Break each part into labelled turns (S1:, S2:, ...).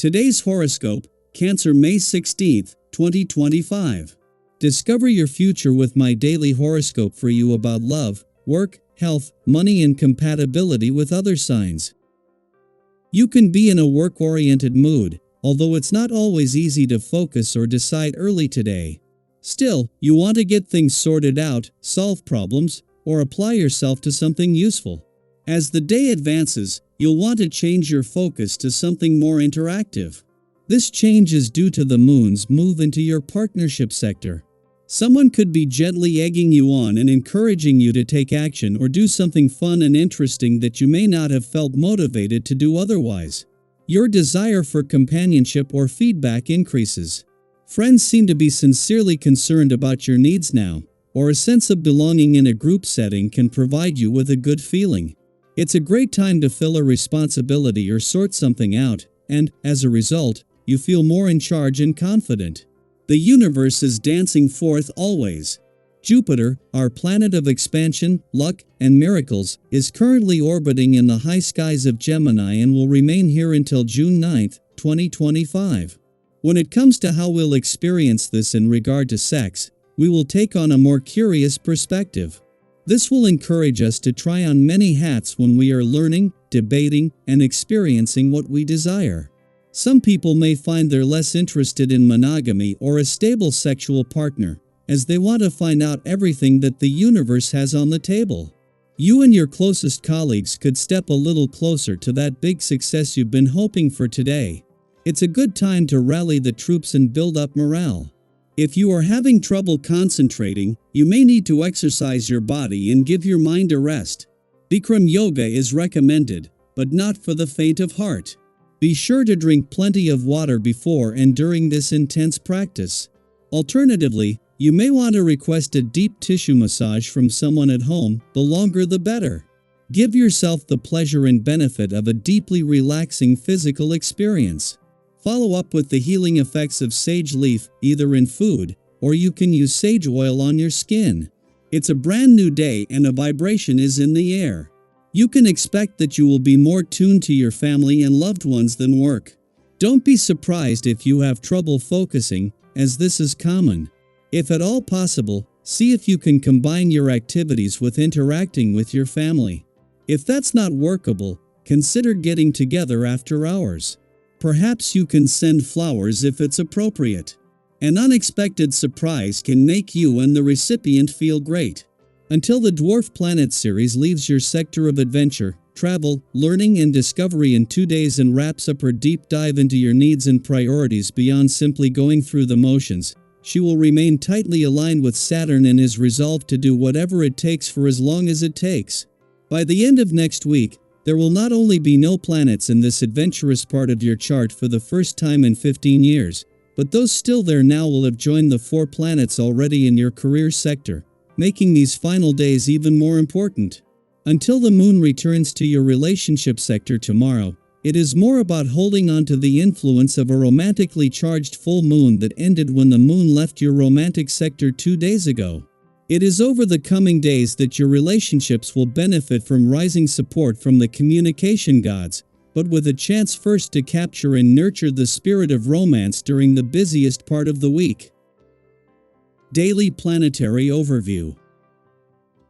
S1: Today's horoscope, Cancer May 16, 2025. Discover your future with my daily horoscope for you about love, work, health, money and compatibility with other signs. You can be in a work-oriented mood, although it's not always easy to focus or decide early today. Still, you want to get things sorted out, solve problems, or apply yourself to something useful. As the day advances, you'll want to change your focus to something more interactive. This change is due to the moon's move into your partnership sector. Someone could be gently egging you on and encouraging you to take action or do something fun and interesting that you may not have felt motivated to do otherwise. Your desire for companionship or feedback increases. Friends seem to be sincerely concerned about your needs now, or a sense of belonging in a group setting can provide you with a good feeling. It's a great time to fill a responsibility or sort something out, and, as a result, you feel more in charge and confident. The universe is dancing forth always. Jupiter, our planet of expansion, luck, and miracles, is currently orbiting in the high skies of Gemini and will remain here until June 9, 2025. When it comes to how we'll experience this in regard to sex, we will take on a more curious perspective. This will encourage us to try on many hats when we are learning, debating, and experiencing what we desire. Some people may find they're less interested in monogamy or a stable sexual partner, as they want to find out everything that the universe has on the table. You and your closest colleagues could step a little closer to that big success you've been hoping for today. It's a good time to rally the troops and build up morale. If you are having trouble concentrating, you may need to exercise your body and give your mind a rest. Bikram yoga is recommended, but not for the faint of heart. Be sure to drink plenty of water before and during this intense practice. Alternatively, you may want to request a deep tissue massage from someone at home, the longer the better. Give yourself the pleasure and benefit of a deeply relaxing physical experience. Follow up with the healing effects of sage leaf, either in food, or you can use sage oil on your skin. It's a brand new day and a vibration is in the air. You can expect that you will be more tuned to your family and loved ones than work. Don't be surprised if you have trouble focusing, as this is common. If at all possible, see if you can combine your activities with interacting with your family. If that's not workable, consider getting together after hours. Perhaps you can send flowers if it's appropriate. An unexpected surprise can make you and the recipient feel great. Until the Dwarf Planet series leaves your sector of adventure, travel, learning and discovery in 2 days and wraps up her deep dive into your needs and priorities beyond simply going through the motions, she will remain tightly aligned with Saturn and is resolved to do whatever it takes for as long as it takes. By the end of next week, there will not only be no planets in this adventurous part of your chart for the first time in 15 years, but those still there now will have joined the 4 planets already in your career sector, making these final days even more important. Until the moon returns to your relationship sector tomorrow, it is more about holding on to the influence of a romantically charged full moon that ended when the moon left your romantic sector 2 days ago. It is over the coming days that your relationships will benefit from rising support from the communication gods, but with a chance first to capture and nurture the spirit of romance during the busiest part of the week. Daily Planetary Overview.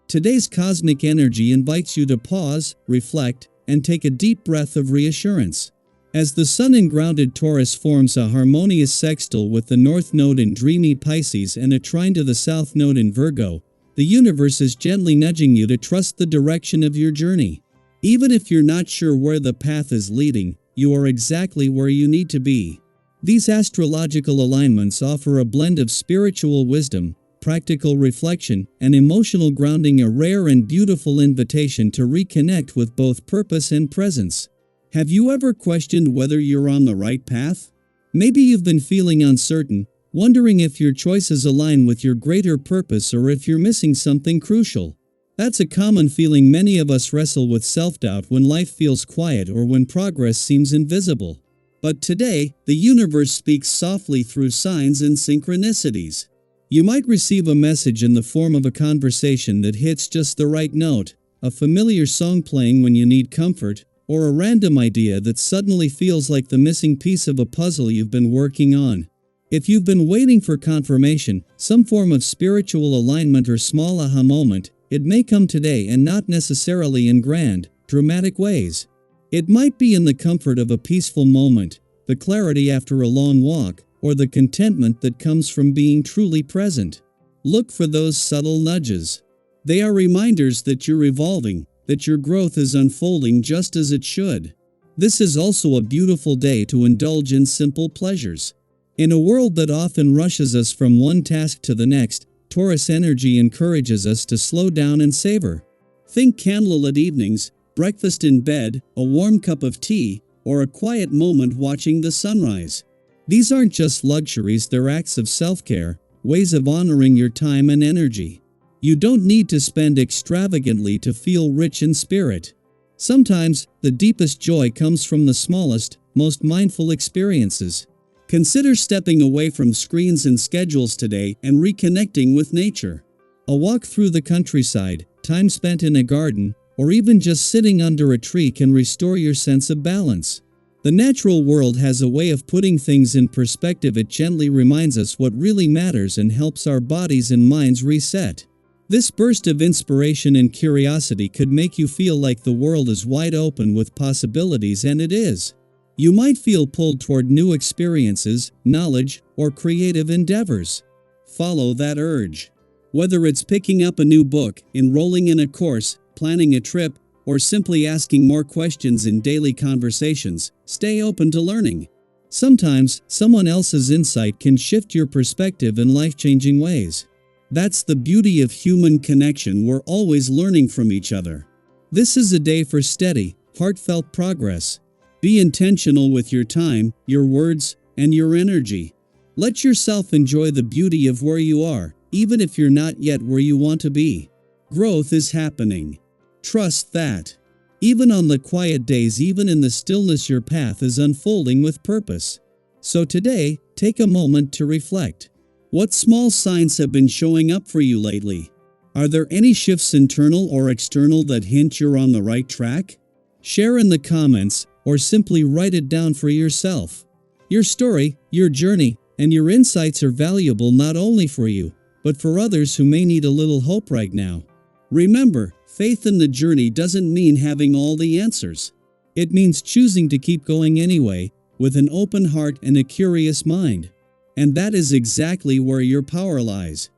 S1: Today's cosmic energy invites you to pause, reflect, and take a deep breath of reassurance. As the Sun in grounded Taurus forms a harmonious sextile with the North Node in dreamy Pisces and a trine to the South Node in Virgo, the universe is gently nudging you to trust the direction of your journey. Even if you're not sure where the path is leading, you are exactly where you need to be. These astrological alignments offer a blend of spiritual wisdom, practical reflection, and emotional grounding, a rare and beautiful invitation to reconnect with both purpose and presence. Have you ever questioned whether you're on the right path? Maybe you've been feeling uncertain, wondering if your choices align with your greater purpose or if you're missing something crucial. That's a common feeling many of us wrestle with self-doubt when life feels quiet or when progress seems invisible. But today, the universe speaks softly through signs and synchronicities. You might receive a message in the form of a conversation that hits just the right note, a familiar song playing when you need comfort, or a random idea that suddenly feels like the missing piece of a puzzle you've been working on. If you've been waiting for confirmation, some form of spiritual alignment or small aha moment, it may come today and not necessarily in grand, dramatic ways. It might be in the comfort of a peaceful moment, the clarity after a long walk, or the contentment that comes from being truly present. Look for those subtle nudges. They are reminders that you're evolving, that your growth is unfolding just as it should. This is also a beautiful day to indulge in simple pleasures. In a world that often rushes us from one task to the next, Taurus energy encourages us to slow down and savor. Think candlelit evenings, breakfast in bed, a warm cup of tea, or a quiet moment watching the sunrise. These aren't just luxuries, they're acts of self-care, ways of honoring your time and energy. You don't need to spend extravagantly to feel rich in spirit. Sometimes, the deepest joy comes from the smallest, most mindful experiences. Consider stepping away from screens and schedules today and reconnecting with nature. A walk through the countryside, time spent in a garden, or even just sitting under a tree can restore your sense of balance. The natural world has a way of putting things in perspective. It gently reminds us what really matters and helps our bodies and minds reset. This burst of inspiration and curiosity could make you feel like the world is wide open with possibilities, and it is. You might feel pulled toward new experiences, knowledge, or creative endeavors. Follow that urge. Whether it's picking up a new book, enrolling in a course, planning a trip, or simply asking more questions in daily conversations, stay open to learning. Sometimes, someone else's insight can shift your perspective in life-changing ways. That's the beauty of human connection. We're always learning from each other. This is a day for steady, heartfelt progress. Be intentional with your time, your words, and your energy. Let yourself enjoy the beauty of where you are, even if you're not yet where you want to be. Growth is happening. Trust that. Even on the quiet days, even in the stillness, your path is unfolding with purpose. So today, take a moment to reflect. What small signs have been showing up for you lately? Are there any shifts, internal or external, that hint you're on the right track? Share in the comments, or simply write it down for yourself. Your story, your journey, and your insights are valuable not only for you, but for others who may need a little hope right now. Remember, faith in the journey doesn't mean having all the answers. It means choosing to keep going anyway, with an open heart and a curious mind. And that is exactly where your power lies.